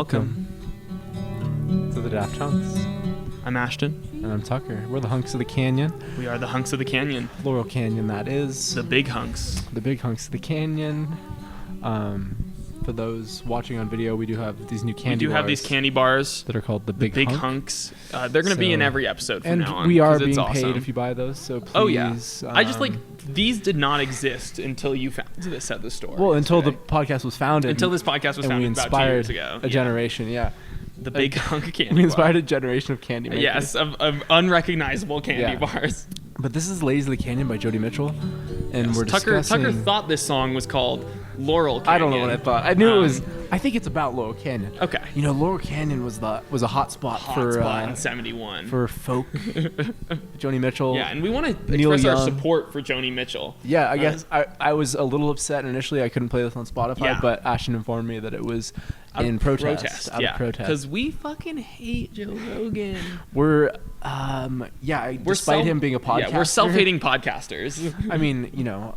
Welcome to the Daft Hunks. I'm Ashton. And I'm Tucker. We're the Hunks of the Canyon. We are the Hunks of the Canyon. Laurel Canyon, that is. The big hunks. The big Hunks of the Canyon. For those watching on video, we do have these new candy bars. We do have these candy bars that are called the Big Hunks. They're going to be in every episode from now on. And we are being awesome. paid if you buy those, so please. Oh, yeah. I just these did not exist until you found this at the store. Well, until the podcast was founded. Until this podcast was founded about 2 years ago. A generation, yeah. The Big Hunk candy We inspired a generation of candy makers. Yes, of unrecognizable candy bars. But this is Lazily Canyon by Jody Mitchell. And we're Tucker discussing... thought this song was called Laurel Canyon. I don't know what I thought. I knew it was... I think it's about Laurel Canyon. Okay. You know, Laurel Canyon was a hot spot in 71. For folk. Joni Mitchell. Yeah, and we want to express our support for Joni Mitchell. Yeah, I guess I was a little upset initially. I couldn't play this on Spotify, but Ashton informed me that it was in protest. Out of protest. Because we fucking hate Joe Rogan. We're despite him being a podcaster. Yeah, we're self-hating podcasters. I mean, you know,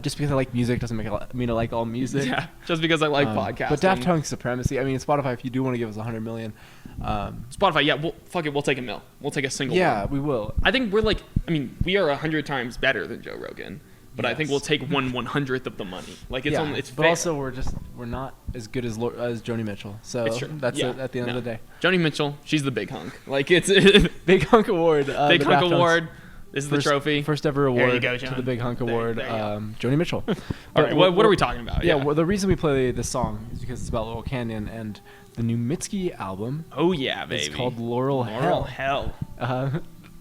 just because I like music doesn't mean I like all music. Yeah, just because I like podcasting. But Daft Punk supremacy. I mean, Spotify, if you do want to give us $100 million. Spotify, yeah, we'll take a mil. We'll take a single. Yeah, one. We will. I think we are 100 times better than Joe Rogan. But I think we'll take 1/100th of the money. Like it's but fair. Also we're not as good as Joni Mitchell. So that's it at the end of the day. Joni Mitchell, she's the big hunk. Like it's Big Hunk Award. Big Hunk Award. This is the trophy. First ever award you go, to the Big Hunk Award. Joni Mitchell. All right, what are we talking about? Yeah, well, the reason we play this song is because it's about Laurel Canyon and the new Mitski album. Oh yeah, baby. It's called Laurel Hell.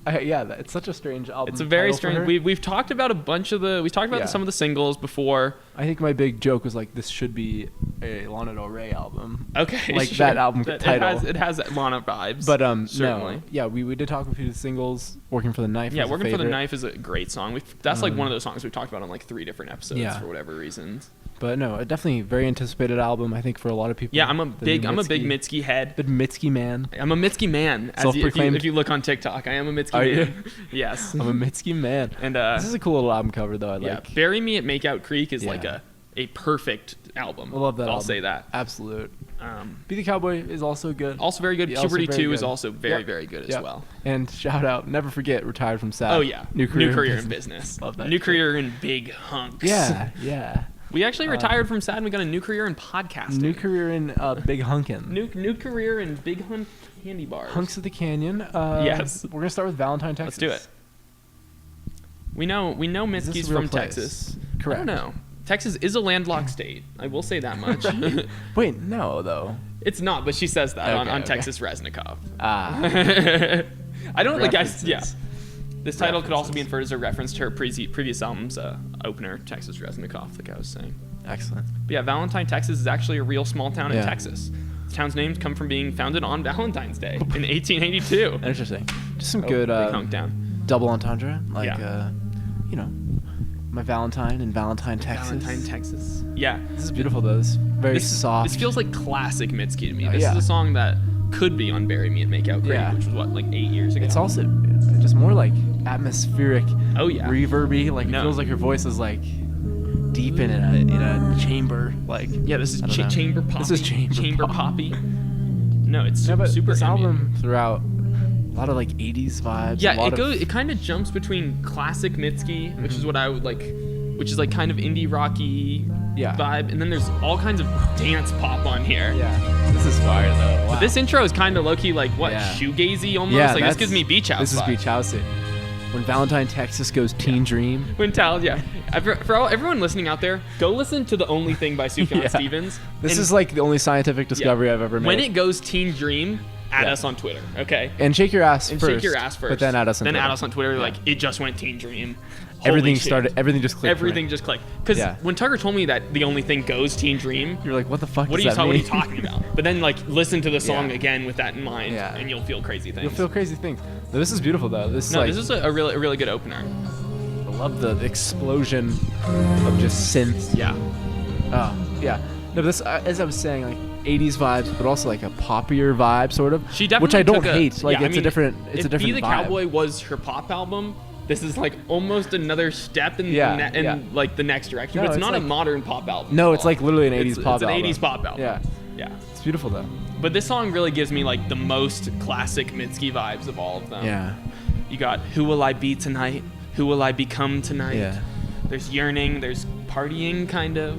It's such a strange album. It's a very strange. We've talked about some of the singles before. I think my big joke was like, this should be a Lana Del Rey album. Okay, like that album title. It has Lana vibes. But certainly. No, yeah, we did talk about a few singles. Working for the Knife. Yeah, Working for the Knife is a great song. That's like one of those songs we've talked about on like 3 different episodes for whatever reasons. But no, definitely very anticipated album. I think for a lot of people. Yeah, I'm a big Mitski head. Big Mitski man. I'm a Mitski man. If you look on TikTok, I am a Mitski man. Yes, I'm a Mitski man. And this is a cool little album cover though. I like. Bury Me at Makeout Creek is like a perfect album. I love that. I'll say that. Absolute. Be the Cowboy is also good. Also very good. Puberty 2 is also very good as well. And shout out, never forget, retired from SAD. Oh yeah, new career in business. Love that. New career in Big Hunks. Yeah. We actually retired from SAD and we got a new career in podcasting. New career in Big Hunkin'. New career in Big Hunk candy bars. Hunks of the Canyon. Yes. We're gonna start with Valentine, Texas. Let's do it. We know Mitski's from Texas. Correct. I don't know. Texas is a landlocked state. I will say that much. Wait, no though. It's not, but she says that on Texas Reznikov. I don't This title could also be inferred as a reference to her previous album's opener, Texas Reznikov, like I was saying. Excellent. But yeah, Valentine, Texas is actually a real small town in Texas. The town's names come from being founded on Valentine's Day in 1882. Interesting. Just some good big hunk down. Double entendre, like my Valentine in Valentine, Texas. Valentine, Texas. Yeah. This is beautiful though. This very soft. This feels like classic Mitski to me. This is a song that could be on Bury Me at Makeout Creek, which was like 8 years ago. It's also just more like atmospheric. Oh yeah. Reverby. Like it feels like her voice is like deep in a chamber. Like this is chamber poppy. This is chamber poppy. No, it's super. This album throughout a lot of like 80s vibes. Yeah, it kind of jumps between classic Mitski, which is what I would like, which is like kind of indie rocky vibe, and then there's all kinds of dance pop on here. Yeah, this is fire though. Wow. But this intro is kind of low key like shoegazy almost. Yeah, like this gives me beach house. This is beach house. When Valentine, Texas goes Teen Dream. For everyone listening out there, go listen to The Only Thing by Sufjan Stevens. This is like the only scientific discovery I've ever made. When it goes Teen Dream, add us on Twitter, okay? And shake your ass first. But then add us on Twitter. Then add us on Twitter. Like, it just went Teen Dream. Everything just clicked. Everything just clicked. Because when Tucker told me that The Only Thing goes Teen Dream, you're like, what the fuck what are you talking about? But then, like, listen to the song again with that in mind, and you'll feel crazy things. No, this is beautiful, though. This is a really good opener. I love the explosion of just synth. Yeah. Yeah. No, this, as I was saying, like, 80s vibes, but also like a poppier vibe, sort of. She definitely which I don't hate. Like, it's a different If Be the vibe. Cowboy was her pop album, this is like almost another step in like the next direction. But it's not a modern pop album. No, it's like literally an 80s pop album. It's an 80s pop album. Yeah. Yeah. It's beautiful though. But this song really gives me like the most classic Mitski vibes of all of them. Yeah. You got Who Will I Be Tonight? Who Will I Become Tonight? Yeah. There's yearning, there's partying, kind of.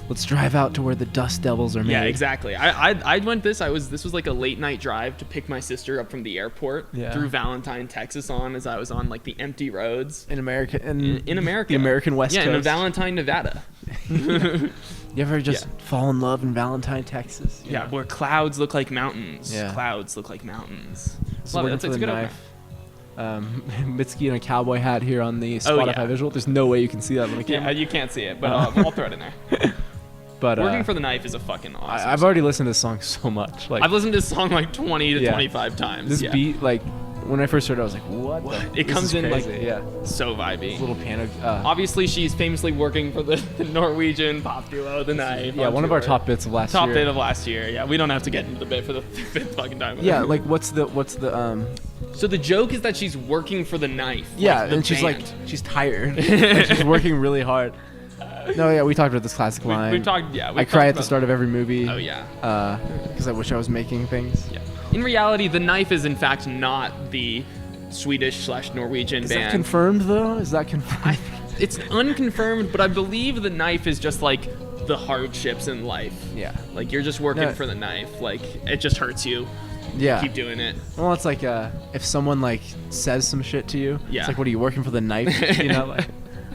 Let's drive out to where the dust devils are made. Yeah, exactly. I went this was like a late night drive to pick my sister up from the airport through Valentine, Texas as I was on like the empty roads. In America. In America. The American West Coast. Yeah, in Valentine, Nevada. You ever just fall in love in Valentine, Texas? Yeah, where clouds look like mountains. Yeah. Clouds look like mountains. Love it. That's a good knife. Mitski in a cowboy hat here on the Spotify visual. There's no way you can see that on the camera. Yeah, you can't see it, but I'll throw it in there. But Working for the Knife is a fucking awesome I've already listened to this song so much. Like, I've listened to this song like 20 to 25 times. This beat, like, when I first heard it, I was like, what? It comes in like so vibey. This little piano. Obviously, she's famously working for the Norwegian pop duo, The Knife. Yeah, one of our top bits of last year. Top bit of last year. Yeah, we don't have to get into the bit for the fifth fucking time. Yeah, like what's the So the joke is that she's working for The Knife. Yeah, like and she's like, she's tired. Like, she's working really hard. No, yeah, we talked about this classic line. We've talked, I cry at the start of every movie. Oh, yeah. Because I wish I was making things. Yeah. In reality, The Knife is in fact not the Swedish/Norwegian band. Is that confirmed, though? Is that confirmed? It's unconfirmed, but I believe The Knife is just like the hardships in life. Yeah. Like, you're just working for The Knife. Like, it just hurts you. Yeah. Keep doing it. Well, it's like if someone like says some shit to you, it's like, what are you working for The Knife? You know,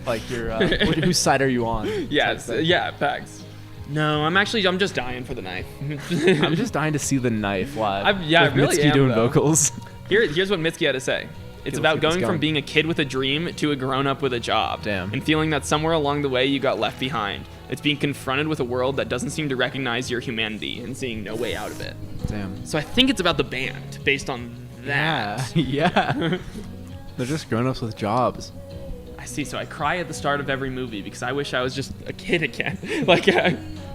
like you're whose side are you on? Yes, facts. No, I'm just dying for The Knife. I'm just dying to see The Knife live. I really Mitski am, doing though. vocals. Here's what Mitski had to say. It's about going from being a kid with a dream to a grown-up with a job. Damn. And feeling that somewhere along the way you got left behind. It's being confronted with a world that doesn't seem to recognize your humanity and seeing no way out of it. Damn. So I think it's about the band based on that. Yeah. They're just grown-ups with jobs. I see. So I cry at the start of every movie because I wish I was just a kid again.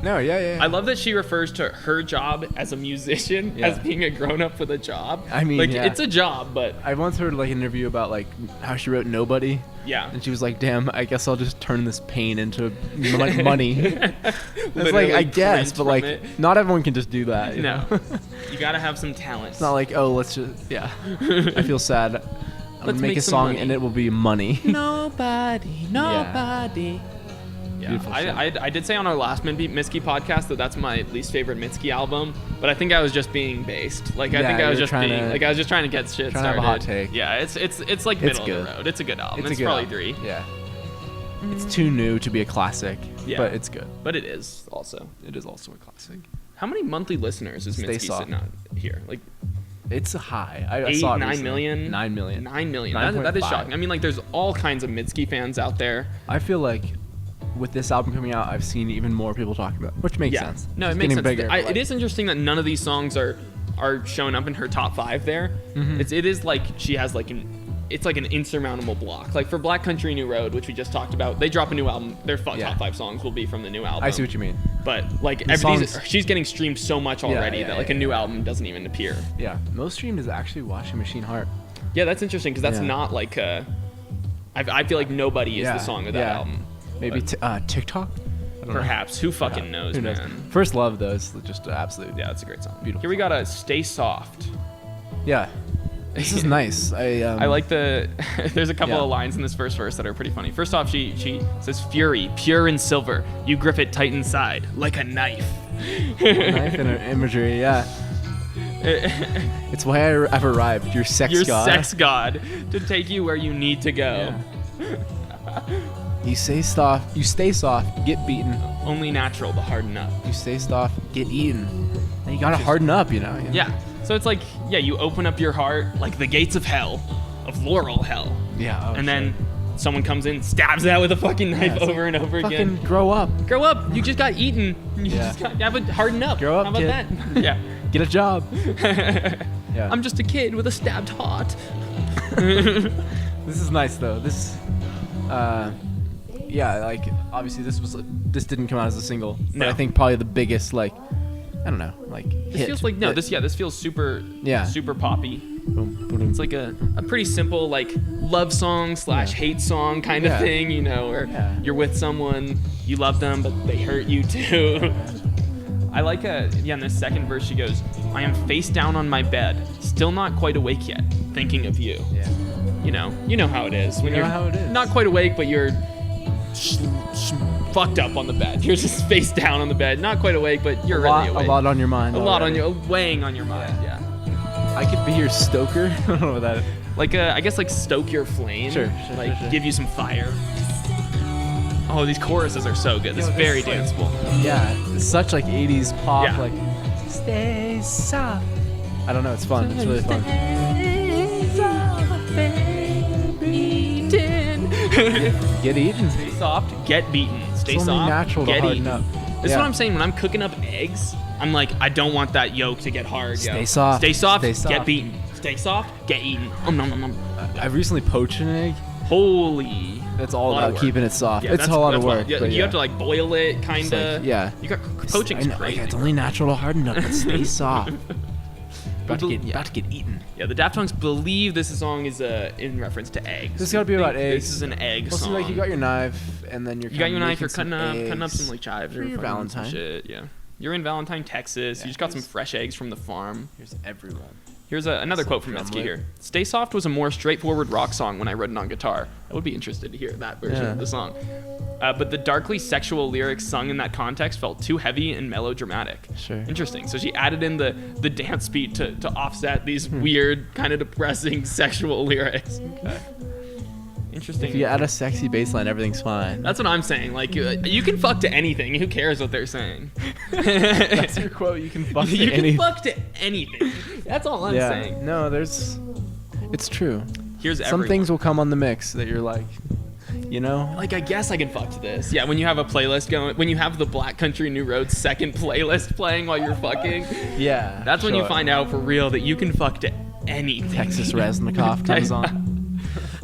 No, yeah. I love that she refers to her job as a musician as being a grown-up with a job. I mean, it's a job, but I once heard like an interview about like how she wrote Nobody. Yeah. And she was like, "Damn, I guess I'll just turn this pain into money." It's like, I guess, but like, not everyone can just do that. You know? You gotta have some talent. It's not like, oh, let's just I feel sad. Let's make a song and it will be money. Nobody. Yeah, I did say on our last Mitski podcast that's my least favorite Mitski album, but I think I was just being based. Like I think I was just trying to get shit started. To have a hot take. Yeah, it's like middle of the road. It's a good album. It's probably 3. Yeah. It's too new to be a classic, but it's good. But it is also. It is also a classic. How many monthly listeners is Mitski sitting on here? Like, it's high. I 8, saw it 9 recently. million? 9 million. 9 million. That is shocking. I mean, like, there's all kinds of Mitski fans out there. I feel like with this album coming out, I've seen even more people talking about it, which makes sense. No, it makes sense. It is interesting that none of these songs are showing up in her top 5 there. Mm-hmm. It is like she has like it's like an insurmountable block. Like for Black Country New Road, which we just talked about, they drop a new album. Their top 5 songs will be from the new album. I see what you mean. But like she's getting streamed so much already that like a new album doesn't even appear. Yeah, most streamed is actually Washing Machine Heart. Yeah, that's interesting because that's not like I feel like Nobody is the song of that album. Maybe TikTok? Perhaps. Who fucking knows, Who knows, man? First Love, though, is just absolute. Yeah, that's a great song. Beautiful. Here we got a Stay Soft. Yeah. This is nice. I like there's a couple of lines in this first verse that are pretty funny. First off, she says, "Fury, pure and silver, you grip it tight inside, like a knife." A knife in her imagery, yeah. It's why I've arrived, your sex god. Your sex god, to take you where you need to go. Yeah. You stay soft, get beaten. Only natural to harden up. You stay soft, get eaten. And you gotta harden up, you know? Yeah. So it's like, you open up your heart like the gates of hell, of Laurel hell. Yeah. And then someone comes in, stabs that with a fucking knife over and over again. Fucking grow up. Grow up. You just got eaten. You just got harden up. Grow up, How about kid. that? Yeah. Get a job. Yeah. I'm just a kid with a stabbed heart. This is nice though. This, like obviously this didn't come out as a single, but I think probably the biggest I don't know, this hit. Feels like this feels super super poppy. Boom, boom. It's like a pretty simple love song / hate song kind of thing, where you're with someone, you love them, but they hurt you too. I like in the second verse she goes, I am face down on my bed, still not quite awake yet, thinking of you. Yeah. You know how it is. When you know how it is. Not quite awake, but you're fucked up on the bed. You're just face down on the bed, not quite awake, but you're really awake. A lot on your mind. Weighing on your mind. Yeah. I could be your stoker. I don't know what that is. Like I guess like stoke your flame. Sure. Give you some fire. Oh, these choruses are so good. It's very danceable. Yeah, it's such like 80s pop. Yeah. Like stay soft. I don't know. It's fun. It's really fun. Get eaten. Stay soft, get beaten. Stay it's soft, only natural to get harden eaten. up. This is what I'm saying. When I'm cooking up eggs, I'm like, I don't want that yolk to get hard. Stay soft. Stay soft, Stay soft. get beaten. Stay soft, get eaten. I've recently poached an egg. Holy. That's all about keeping it soft. Yeah, it's a lot of work. Yeah, you have to like boil it, kind of. Yeah. You got poaching's crazy. It's only natural to harden up, but stay soft. About to get eaten. Yeah, the Daft Punks believe this song is in reference to eggs. This has got to be about eggs. This is an egg song. Like you got your knife, and then you're cutting up some like chives for your Valentine. Shit. Yeah, you're in Valentine, Texas. You just got some fresh eggs from the farm. Here's everyone. Here's another quote from Mitski here. Stay Soft was a more straightforward rock song when I wrote it on guitar. I would be interested to hear that version of the song. But the darkly sexual lyrics sung in that context felt too heavy and melodramatic. Sure. Interesting. So she added in the dance beat to offset these weird, kind of depressing sexual lyrics. Okay. Interesting. If you add a sexy bass line, everything's fine. That's what I'm saying. Like, you can fuck to anything. Who cares what they're saying? That's your quote. You can fuck to anything. You can fuck to anything. That's all I'm saying. No, it's true. Here's some things will come on the mix that you're like, you know? Like, I guess I can fuck to this. Yeah, when you have a playlist going, when you have the Black Country New Road second playlist playing while you're fucking. Yeah. That's when you find out for real that you can fuck to anything. Texas Reznikoff comes on.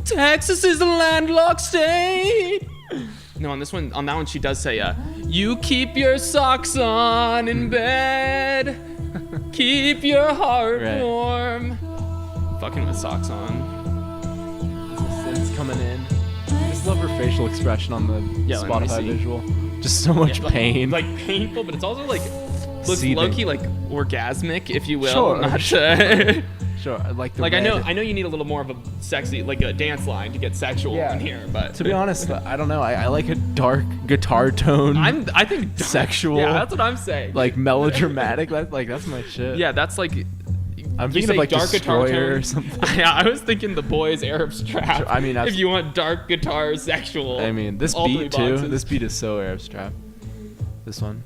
Texas is a landlocked state. No, on that one, she does say, you keep your socks on in bed. Keep your heart warm. Fucking with socks on. It's coming in. I just love her facial expression on the Spotify visual. Just so much pain. Like painful, but it's also like looks seething. Low-key like orgasmic, if you will. Sure. Sure, like I know you need a little more of a sexy, like a dance line to get sexual in here, but to be honest, I don't know. I like a dark guitar tone. I think sexual. Yeah, that's what I'm saying. Like melodramatic. That's my shit. Yeah, that's like. I'm thinking of like dark guitar tone or something. Yeah, I was thinking the Boys Arab Strap. Sure, I mean, if you want dark guitar sexual. I mean, this beat too. This beat is so Arab Strap. This one.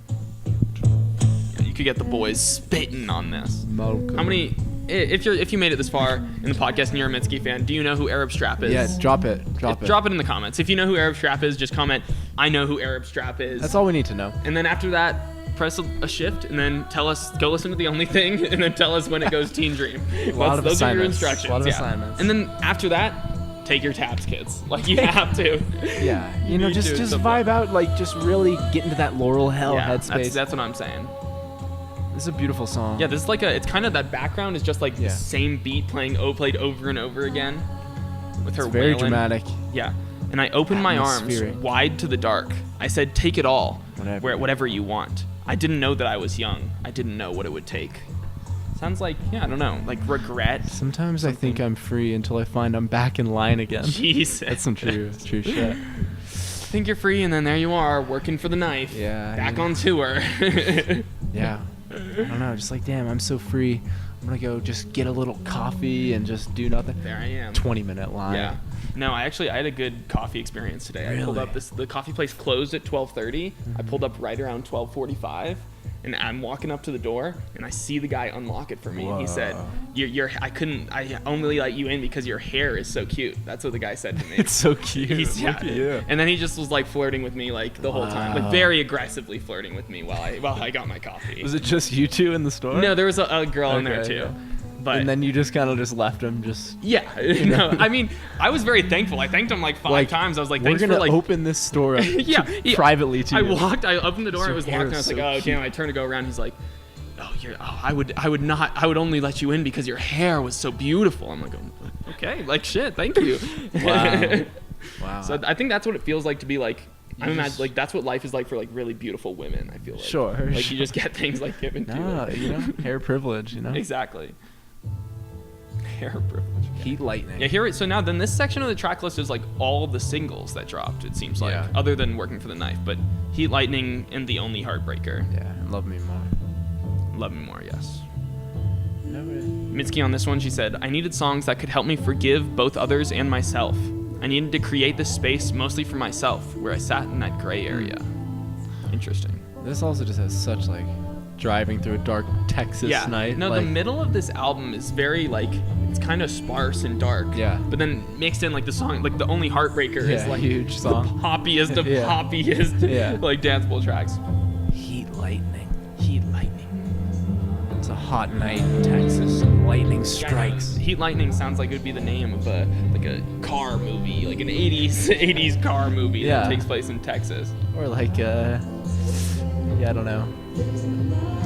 You could get the boys spitting on this. How many? If you made it this far in the podcast and you're a Mitski fan, do you know who Arab Strap is? Yeah, drop it. Drop it in the comments. If you know who Arab Strap is, just comment, I know who Arab Strap is. That's all we need to know. And then after that, press a shift and then tell us, go listen to The Only Thing, and then tell us when it goes Teen Dream. Those are your instructions. A lot of assignments. And then after that, take your tabs, kids. Like, you have to. Yeah. Just vibe out, like, just really get into that Laurel hell headspace. That's what I'm saying. This is a beautiful song. Yeah, this is like it's kind of that background is just like the same beat played over and over again with her very wailing. Dramatic. Yeah. And I opened my arms wide to the dark. I said, take it all, whatever you want. I didn't know that I was young. I didn't know what it would take. Sounds like, I don't know, like regret. Sometimes I think I'm free until I find I'm back in line again. Jesus. That's some true shit. Think you're free, and then there you are, working for the knife. Yeah. Back on tour. Yeah. I don't know, just like, damn, I'm so free. I'm gonna go just get a little coffee and just do nothing. There I am. 20-minute line. Yeah. No, I had a good coffee experience today. Really? I pulled up the coffee place closed at 12:30. I pulled up right around 12:45, and I'm walking up to the door, and I see the guy unlock it for me. And he said, I only let you in because your hair is so cute. That's what the guy said to me. It's so cute. Look at you. And then he just was like flirting with me like the whole time, like very aggressively flirting with me while I got my coffee. Was it just you two in the store? No, there was a girl in there too. Yeah. But, and then you just kind of just left him no, I mean, I was very thankful. I thanked him like 5 times. I was like, thanks we're gonna for open this store up privately to you. I opened the door, it was locked, and I was like, oh damn. I turned to go around, he's like, I would only let you in because your hair was so beautiful. I'm like, okay, like shit, thank you. Wow. So I think that's what it feels like to be like I imagine like that's what life is like for like really beautiful women. I feel like sure. You just get things like given to you. No, hair privilege. Exactly. Hair privilege. Heat Lightning. Yeah, so now then this section of the track list is like all the singles that dropped, it seems like, other than Working for the Knife, but Heat Lightning and The Only Heartbreaker. Yeah, and Love Me More. Love Me More, yes. Mitski on this one, she said, I needed songs that could help me forgive both others and myself. I needed to create this space mostly for myself, where I sat in that gray area. Interesting. This also just has such like driving through a dark Texas night. No, the middle of this album is very like, it's kind of sparse and dark. Yeah. But then mixed in like the song, like The Only Heartbreaker is like huge song. The poppiest of poppiest like danceable tracks. Heat Lightning. Heat Lightning. It's a hot night in Texas and lightning strikes. Heat Lightning sounds like it would be the name of a car movie, like an 80s car movie that takes place in Texas. Or like I don't know.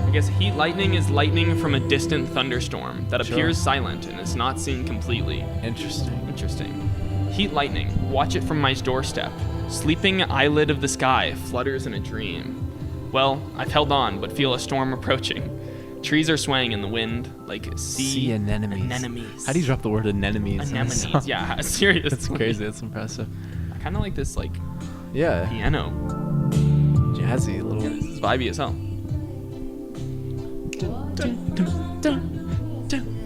I guess Heat Lightning is lightning from a distant thunderstorm that appears silent and is not seen completely. Interesting. Heat Lightning, watch it from my doorstep. Sleeping eyelid of the sky flutters in a dream. Well, I've held on, but feel a storm approaching. Trees are swaying in the wind like sea anemones. How do you drop the word anemones? Anemones, yeah, seriously. That's crazy, that's impressive. I kind of like this piano. Jazzy, a little. This is vibey as hell.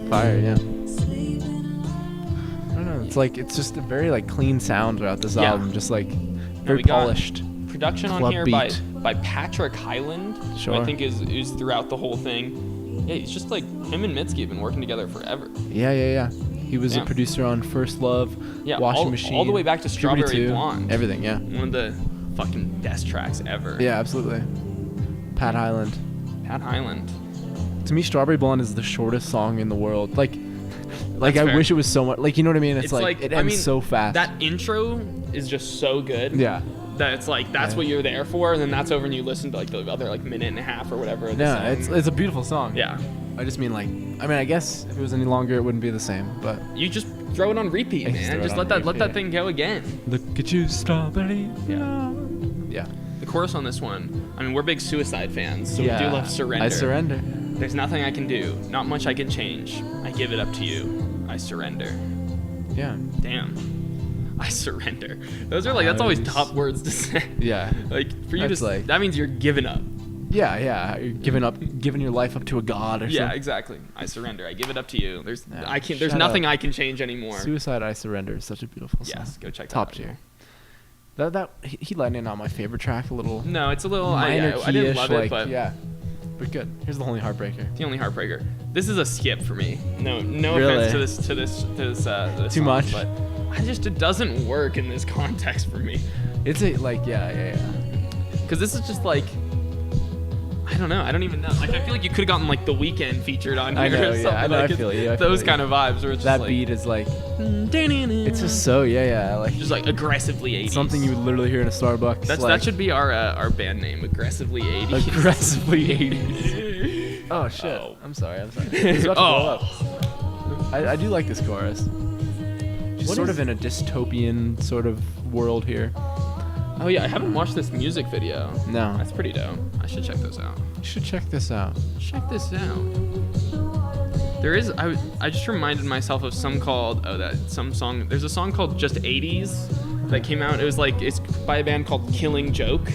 Fire, yeah. I don't know. It's just a very like clean sound throughout this album, just like very polished. Production on here by Patrick Hyland, who I think is throughout the whole thing. Yeah, he's just like him and Mitski have been working together forever. Yeah. He was a producer on First Love, Washing Machine, all the way back to Strawberry Blonde. Everything, yeah. One of the fucking best tracks ever. Yeah, absolutely. Pat Hyland. To me, Strawberry Blonde is the shortest song in the world. Like I wish it was so much. Like, you know what I mean? It's like it ends so fast. That intro is just so good. Yeah. That it's like that's what you're there for, and then that's over, and you listen to like the other like minute and a half or whatever. It's a beautiful song. Yeah. I just mean I guess if it was any longer, it wouldn't be the same. But you just throw it on repeat, man. Just let that thing go again. Look at you, Strawberry. Yeah. The chorus on this one. I mean, we're big Suicide fans, so we do love Surrender. I surrender. There's nothing I can do, not much I can change. I give it up to you. I surrender. Yeah. Damn. I surrender. Those are that's always tough words to say. Yeah. Like for you that means you're giving up. Yeah. You're giving your life up to a god or something. Yeah, exactly. I surrender. I give it up to you. There's nothing I can change anymore. Suicide I Surrender is such a beautiful song. Yes, go check that Top out. tier. That Heat Lightning not my favorite track. No, it's a little minor I didn't love it, but yeah. But good. Here's The Only Heartbreaker. The Only Heartbreaker. This is a skip for me. No offense to this Too song, much. But it doesn't work in this context for me. It's yeah. Because this is just like, I don't know. I don't even know. Like I feel like you could have gotten like The Weeknd featured on here. I know, or something. I feel you. Those kind of vibes where it's that just beat is like. It's just so like. Just like aggressively 80s. Something you would literally hear in a Starbucks. That should be our band name, Aggressively 80s. Aggressively 80s. Oh shit! Oh. I'm sorry. It's about to blow up. I do like this chorus. She's sort of in a dystopian sort of world here. Oh yeah, I haven't watched this music video. No. That's pretty dope. I should check this out. You should check this out. There is, I just reminded myself of some song. There's a song called Just 80s that came out. It's by a band called Killing Joke.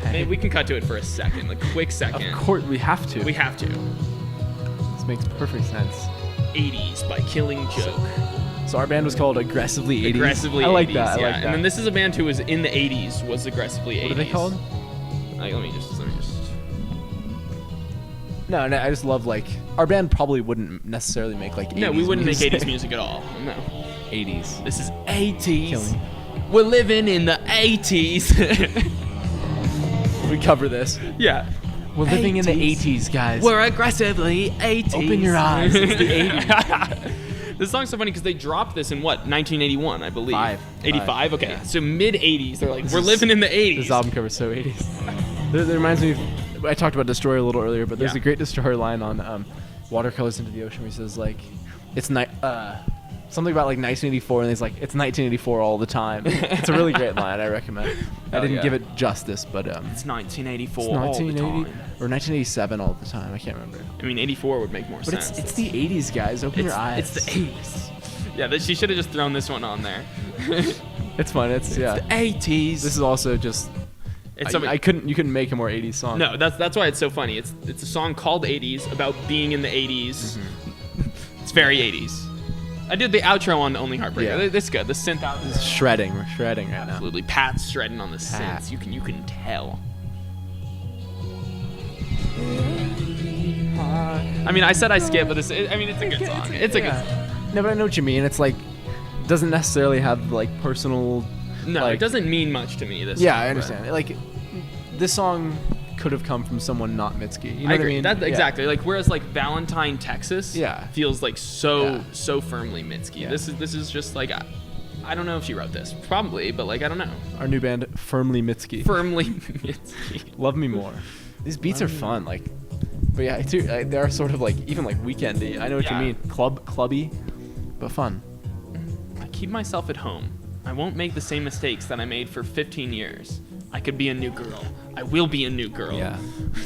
Maybe we can cut to it for a second, like quick second. Of course, we have to. This makes perfect sense. 80s by Killing Joke. So our band was called Aggressively 80s. Aggressively 80s. I like that. And then this is a band who was in the 80s, was Aggressively 80s. What are they called? Let me just. No, I just love our band probably wouldn't necessarily make 80s. No, we wouldn't make 80s music at all. No. 80s. This is 80s. We're living in the 80s. We cover this. Yeah. We're living in the 80s, guys. We're aggressively 80s. Open your eyes. It's the 80s. This song's so funny because they dropped this in 1981, I believe. 85? Okay. Yeah. So mid-80s. They're like, we're living in the 80s. This album cover is so 80s. That reminds me of, I talked about Destroyer a little earlier, but there's a great Destroyer line on Watercolors into the Ocean where he says, it's something about like 1984, and he's like, it's 1984 all the time. It's a really great line. I recommend. I didn't give it justice, but it's 1984 it's all the time. Or 1987 all the time. I can't remember. I mean, 84 would make more sense. But it's the 80s, guys. Open your eyes. It's the 80s. Yeah, she should have just thrown this one on there. It's fun. It's the 80s. This is also just. You couldn't make a more 80s song. No, that's why it's so funny. It's a song called 80s about being in the 80s. It's very 80s. I did the outro on Only Heartbreaker. Yeah. That's good. The synth out. It's shredding. We're shredding right now. Absolutely. Pat's shredding on the synths. You can tell. I mean, I said I skip, but it's a good song. It's a good song. No, but I know what you mean. It's like, it doesn't necessarily have like personal. No, like, it doesn't mean much to me. This. Yeah, song, I understand. Like, this song could have come from someone not Mitski. You know I agree. what I mean? Exactly. Like, whereas like Valentine, Texas, feels like so firmly Mitski. Yeah. This is just like, I don't know if she wrote this, probably, but like I don't know. Our new band, Firmly Mitski. Firmly Mitski. Love me more. These beats are fun. Like, but yeah, too. They are sort of like even like weekendy. I know what you mean. Clubby, but fun. I keep myself at home. I won't make the same mistakes that I made for 15 years. I could be a new girl. I will be a new girl. Yeah.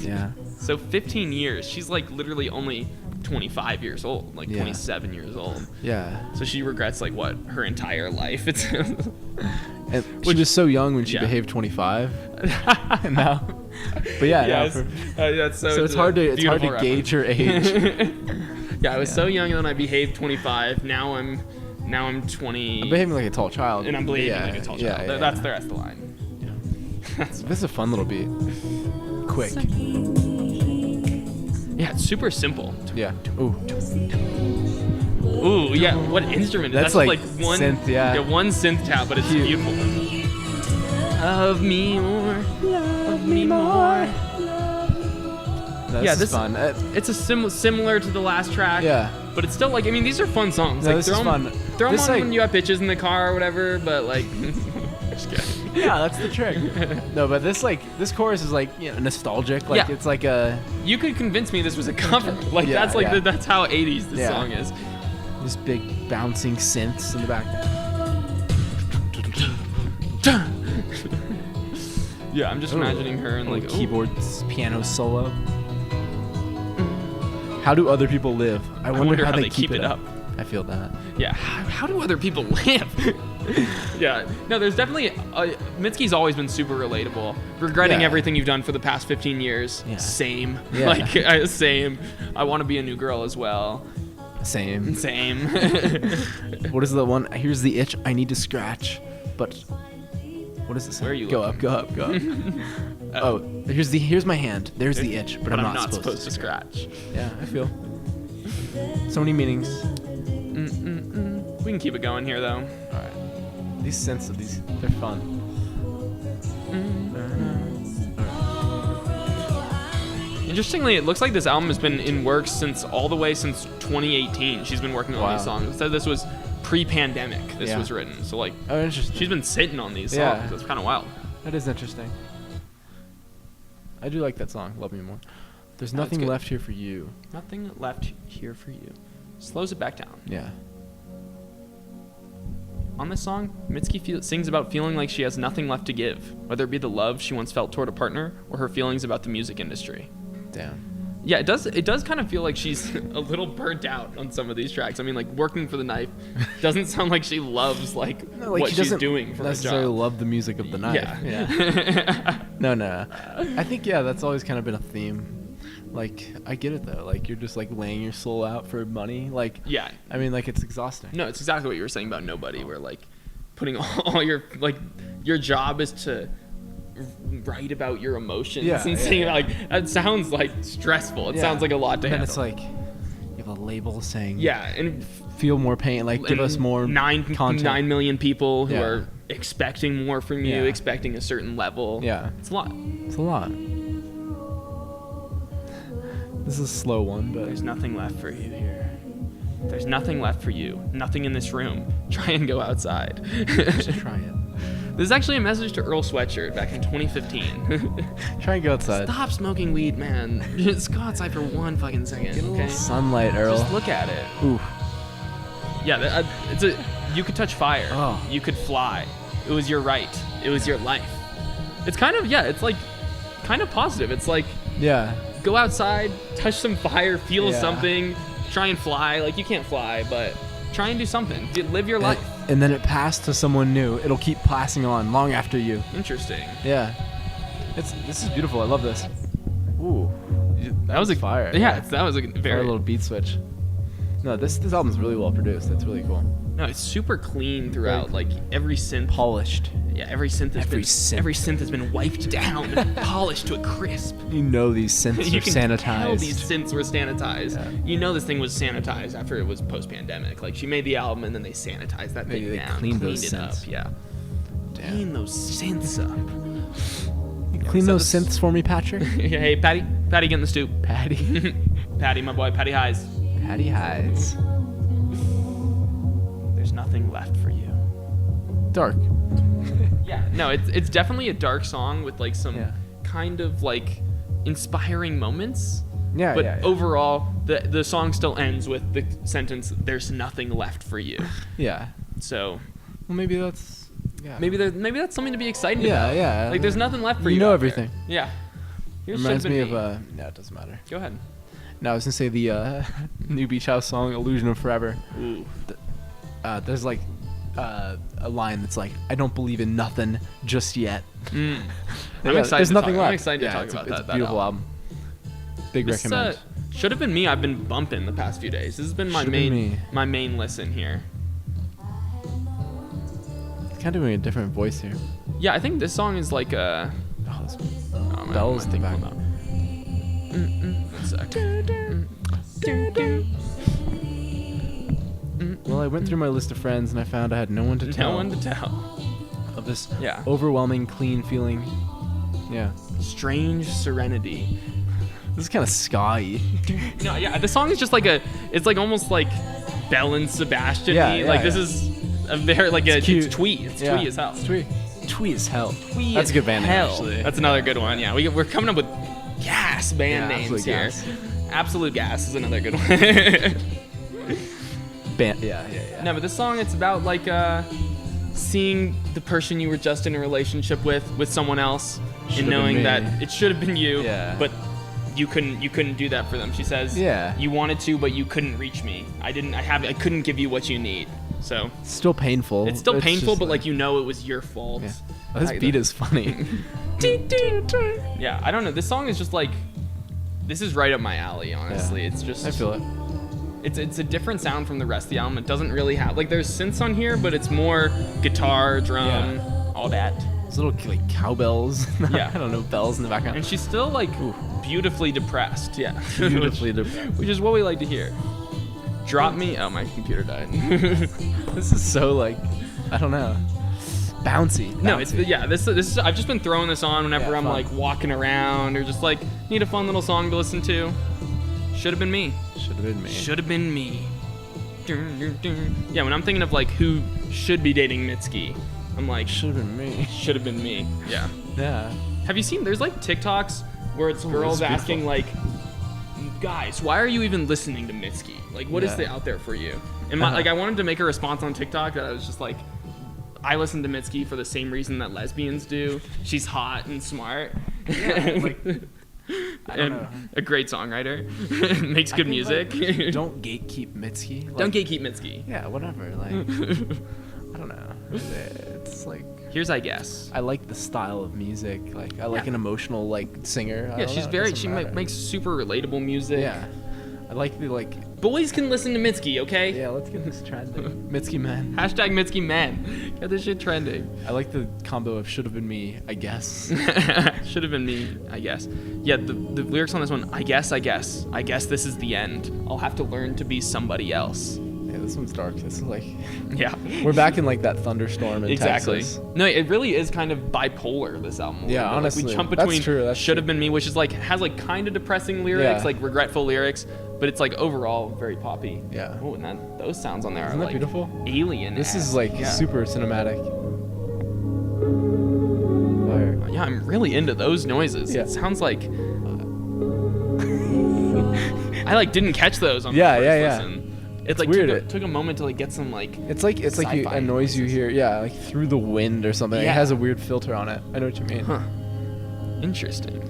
Yeah. So 15 years. She's like literally only 25 years old, like 27 years old. Yeah. So she regrets like what her entire life. It's and she was so young when she behaved 25. And now. But yeah, that's so it's hard to gauge her age. Yeah, I was so young when I behaved 25. Now I'm 20. I'm behaving like a tall child. And I'm behaving like a tall child. That's the rest of the line. This is a fun little beat. Quick. Yeah, it's super simple. Yeah. Ooh, yeah. What instrument? That's like one synth, one synth tap, but it's beautiful. Love me more. Love me more. This is fun. It's a similar to the last track. Yeah. But it's still like, I mean, these are fun songs. No, like, this is fun. Throw them on when you have bitches in the car or whatever, but like, just kidding. Yeah, that's the trick. No, but this chorus is like, nostalgic. Like it's like a. You could convince me this was a cover. Like that's like that's how 80s this song is. These big bouncing synths in the back. Yeah, I'm just imagining her and like keyboards, piano solo. How do other people live? I wonder how they keep it up. I feel that. Yeah, how do other people live? Yeah, no, there's definitely Mitski's always been super relatable. Regretting everything you've done for the past 15 years. Yeah. Same. Yeah. Like same. I want to be a new girl as well. Same. What is the one? Here's the itch I need to scratch. But what is this? Where are you? Go up. Oh, here's my hand. There's the itch, but I'm not supposed to scratch. Yeah, I feel. So many meanings. We can keep it going here though. All right. These synths of these, they're fun. Interestingly, it looks like this album has been in works since 2018. She's been working on these songs. It said this was pre-pandemic. This was written. So like, interesting. She's been sitting on these songs. Yeah. That's kind of wild. That is interesting. I do like that song, Love Me More. There's nothing left here for you. Nothing left here for you. Slows it back down. Yeah. On this song, Mitski sings about feeling like she has nothing left to give, whether it be the love she once felt toward a partner or her feelings about the music industry. Damn. Yeah, it does kind of feel like she's a little burnt out on some of these tracks. I mean, like, Working for the Knife doesn't sound like she loves what she's doing for a job. Necessarily love the music of the knife. Yeah. No. I think that's always kind of been a theme. Like, I get it though. Like, you're just like laying your soul out for money. Like, yeah. I mean, like, it's exhausting. No, it's exactly what you were saying about Nobody, where like putting all your your job is to write about your emotions and sing about that sounds like stressful. It sounds like a lot to handle. And it's like you have a label saying and feel more pain. Like, give us more content. 9 million people who are expecting more from you, expecting a certain level. Yeah, it's a lot. This is a slow one, but there's nothing left for you here. There's nothing left for you. Nothing in this room. Try and go outside. Just try it. This is actually a message to Earl Sweatshirt back in 2015. Try and go outside. Stop smoking weed, man. Just go outside for one fucking second. Get a little sunlight, Earl. Just look at it. Ooh. Yeah, you could touch fire. Oh. You could fly. It was your right. It was your life. It's kind of, it's like kind of positive. It's like, go outside, touch some fire, feel something, try and fly. Like, you can't fly, but try and do something. Live your life. And then it passed to someone new. It'll keep passing on long after you. Interesting. Yeah. This is beautiful. I love this. Ooh. That was a fire. Yeah, that was a very... A little beat switch. No, this album's really well produced. That's really cool. No, it's super clean throughout. Like, every synth... Polished. Yeah, every synth has been wiped down, polished to a crisp. You know these synths are sanitized. You can tell these synths were sanitized. Yeah. You know this thing was sanitized after it was post-pandemic. Like, she made the album and then they sanitized that thing down. Cleaned it synths. Up. Yeah. Damn. Clean those synths up. Clean those synths for me, Patrick. Hey, Patty, get in the stoop. Patty, Patty, my boy, Patty Highs. Patty Highs. There's nothing left for you. Dark. Yeah, no, it's definitely a dark song with like some kind of like inspiring moments. Yeah, but overall, the song still ends with the sentence, "There's nothing left for you." Yeah. So. Well, maybe that's. Yeah. Maybe that's something to be excited about. Yeah. Like, there's nothing left for you. You know everything. There. Yeah. It reminds me of no, it doesn't matter. Go ahead. No, I was gonna say the new Beach House song, "Illusion of Forever." Ooh. There's like a line that's like, "I don't believe in nothing just yet." I'm excited. There's nothing left. I'm excited to talk about that. It's a beautiful album. Big recommend. Should Have Been Me. I've been bumping the past few days. This has been my main listen here. Kind of doing a different voice here. Yeah, I think this song is like a. Bells in the back. One sec. Well, I went through my list of friends and I found I had no one to tell. No one to tell. Of this overwhelming, clean feeling. Yeah. Strange serenity. This is kind of ska-y. No, yeah, the song is just like it's like almost like Belle and Sebastian-y. This is a very, like, it's twee. It's twee as hell. It's twee. Twee as hell. Twee That's a good band name, actually. That's another good one, yeah. We're coming up with gas band names here. Gas. Absolute Gas is another good one. Yeah. No, but this song, it's about, like, seeing the person you were just in a relationship with someone else and knowing that it should have been you, but you couldn't do that for them. She says, you wanted to, but you couldn't reach me. I couldn't give you what you need. So it's still painful. It's still painful, but like, you know, it was your fault. Yeah. Oh, this beat is funny. Yeah, I don't know. This song is just like, this is right up my alley, honestly. Yeah. It's just, I feel it. It's a different sound from the rest of the album. It doesn't really have, like, there's synths on here, but it's more guitar, drum, all that. There's little like cowbells. I don't know, bells in the background. And she's still like beautifully depressed. Yeah. Beautifully depressed. Which is what we like to hear. Drop Me. Oh, my computer died. This is so like, I don't know, bouncy. No, it's this is. I've just been throwing this on whenever I'm like walking around or just like need a fun little song to listen to. Should Have Been Me. Should have been me. Should have been me. Yeah, when I'm thinking of like who should be dating Mitski, I'm like, should have been me. Should have been me. Yeah. Yeah. Have you seen? There's like TikToks where it's girls asking like, guys, why are you even listening to Mitski? Like, what is out there for you? And like, I wanted to make a response on TikTok that I was just like, I listen to Mitski for the same reason that lesbians do. She's hot and smart. Yeah, like, I don't know. A great songwriter. Makes good music. Like, don't gatekeep Mitski. Don't gatekeep Mitski. Yeah, whatever. Like, I don't know. It's like, here's I guess. I like the style of music. Like, I like an emotional like singer. Yeah, she makes super relatable music. Yeah. I like the like. Boys can listen to Mitski, okay? Yeah, let's get this trending. Mitski man. Hashtag Mitski man. Get this shit trending. I like the combo of Should Have Been Me, I guess. Should have been me, I guess. Yeah, the lyrics on this one, I guess this is the end. I'll have to learn to be somebody else. Yeah, this one's dark. This is like. Yeah. We're back in like that thunderstorm in Texas. No, it really is kind of bipolar, this album. Yeah, honestly. Like, we jump between Should Have Been Me, which is like, has like kind of depressing lyrics, like regretful lyrics. But it's like overall very poppy. Yeah. Oh, and those sounds on there Isn't are that like beautiful? Alien. This is like super cinematic. Fire. Yeah, I'm really into those noises. Yeah. It sounds like I like didn't catch those on the first listen. It's like weird. took a moment to like get some like. It's like a noise you hear, yeah, like through the wind or something. Yeah. It has a weird filter on it. I know what you mean. Huh. Interesting.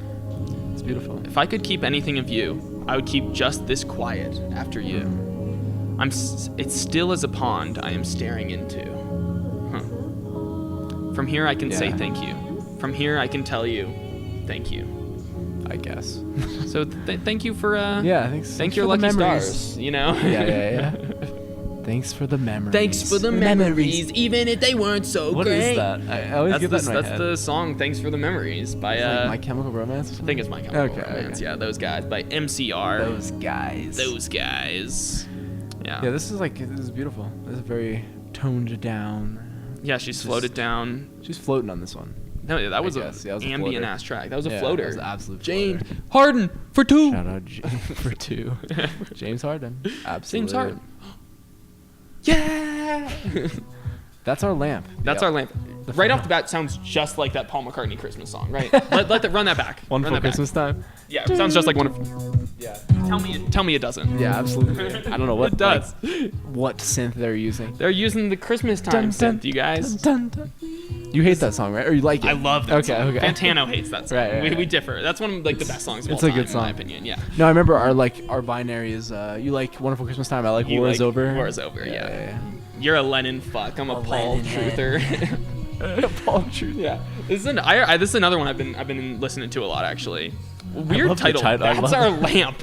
It's beautiful. If I could keep anything of you, I would keep just this quiet after you. It's still as a pond I am staring into. From here I can say thank you. From here I can tell you thank you. I guess. So thank you for thanks. Thank your for the lucky memories. stars, you know. Yeah. Thanks for the memories. Thanks for the memories, even if they weren't so what great. What is that? I always get that in my head. That's the song "Thanks for the Memories" by like My Chemical Romance. Or something? I think it's My Chemical Romance. Okay. Yeah, those guys by MCR. Those guys. Yeah. Yeah, this is beautiful. This is very toned down. Yeah, she's floated down. She's floating on this one. No, that was an a ambient ass track. That was a floater. That was an absolute James floater. Harden for 2. Shout out for 2. James Harden. Absolutely. James Harden. Yeah. That's our lamp. That's our lamp. Right off the bat, sounds just like that Paul McCartney Christmas song, right? Run that back. Wonderful Christmas Time. Yeah, it sounds just like Wonderful. Yeah. Tell me it doesn't. Yeah, absolutely. I don't know what it does. What synth they're using. They're using the Christmas time synth, you guys. Dun, dun, dun. You hate that song, right? Or you like it? I love that song. Okay. Fantano hates that song. Right. We differ. That's one of like the best songs of all it's a time, good song. in my opinion. Yeah. No, I remember our binary is you like Wonderful Christmas Time. I like War is Over. War is Over. Yeah. Yeah. You're a Lennon fuck. I'm a Paul Lennon truther. Paul Truth. Yeah. This is another one I've been listening to a lot actually. Weird love the title. title. That's our lamp.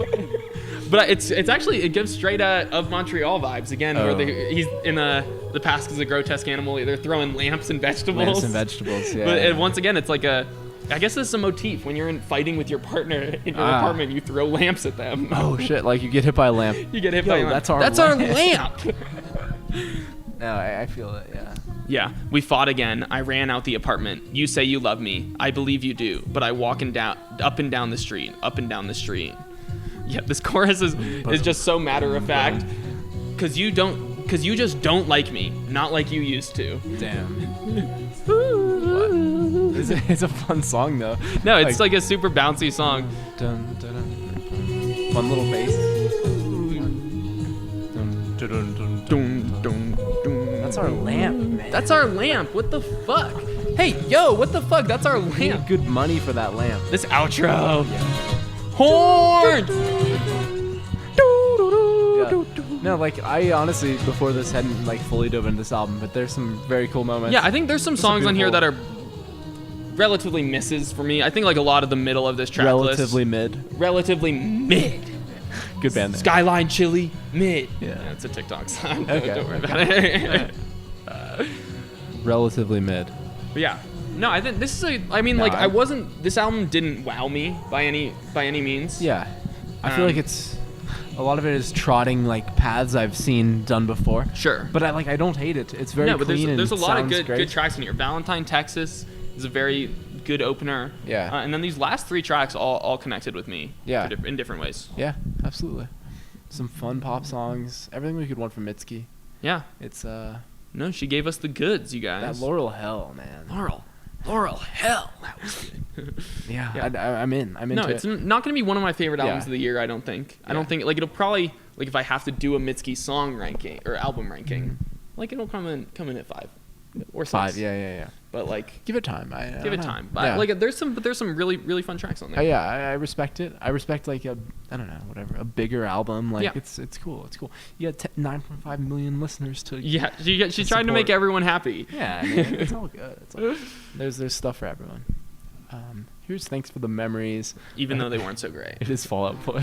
But it's actually it gives straight of Montreal vibes again, where he's in the past is a grotesque animal. They're throwing lamps and vegetables. Lamps and vegetables. Yeah. But once again, it's like I guess this is a motif. When you're fighting with your partner in your apartment, you throw lamps at them. Oh shit! Like you get hit by a lamp. You get hit by a lamp. That's our lamp. No, I feel it. Yeah. Yeah, we fought again. I ran out the apartment. You say you love me. I believe you do. But I walk up and down the street. Yeah, this chorus is just so matter of fact. Cause you just don't like me. Not like you used to. Damn. It's a fun song though. No, it's like a super bouncy song. Dun, dun, dun. Fun little bass. Dun, dun, dun, dun, dun, dun. That's our lamp, man. That's our lamp. What the fuck? Hey, yo, what the fuck? That's our We lamp. need good money for that lamp. This outro. Horn. Yeah. No, like I honestly before this hadn't like fully dove into this album, but there's some very cool moments. Yeah, I think there's some songs on here that are relatively misses for me. I think like a lot of the middle of this track relatively list. mid. Relatively mid. Good band name. Skyline Chili mid. Yeah. It's a TikTok song. Okay. Don't worry about it. Relatively mid. But yeah. No, I think this is this album didn't wow me by any means. Yeah. I feel like it's a lot of it is trotting like paths I've seen done before. Sure. But I don't hate it. It's very clean and there's a lot of sounds great. good tracks in here. Valentine, Texas is a very good opener. Yeah. And then these last 3 tracks all connected with me. Yeah. In different ways. Yeah, absolutely. Some fun pop songs. Everything we could want from Mitski. Yeah. It's No, she gave us the goods, you guys. that Laurel hell, man. Laurel hell. That was good. Yeah. I'm into No, it. it's not going to be one of my favorite albums Yeah. of the year, I don't think. I Yeah. don't think, like, it'll probably, like, if I have to do a Mitski song ranking, or album ranking, like, it'll come in at 5. Or 6. 5, yeah. But, like, Give it time. I give don't it know. time. But, Yeah. like, there's some really, really fun tracks on there. Yeah, I respect it. I respect like a a bigger album. Like Yeah. it's cool. It's cool. You got 9.5 million listeners to. Yeah, she's trying to make support. everyone happy. Yeah, I mean, it's all good. It's all, there's stuff for everyone. Here's thanks for the memories. Even though they weren't so great. It is Fallout Boy.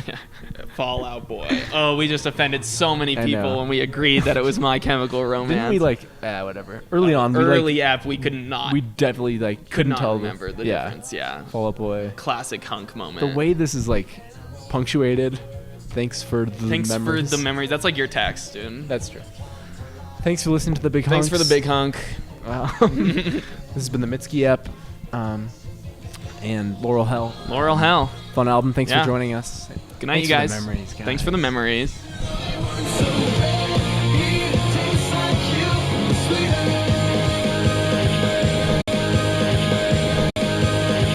Fallout Boy. Oh, we just offended so many I people know. when we agreed that it was My Chemical Romance. Didn't we like whatever? Early on, we could not. we definitely like could couldn't not tell remember the yeah, difference. Yeah. Fallout Boy. Classic hunk moment. The way this is like punctuated. Thanks for the memories. For the memories. That's like your text, dude. That's true. Thanks for listening to the big. Thanks Hunks. for the big hunk. This has been the Mitski ep, and Laurel Hell. Laurel Hell. Fun album. Thanks Yeah. for joining us. Good night, Thanks you for guys. the memories, Thanks for the memories.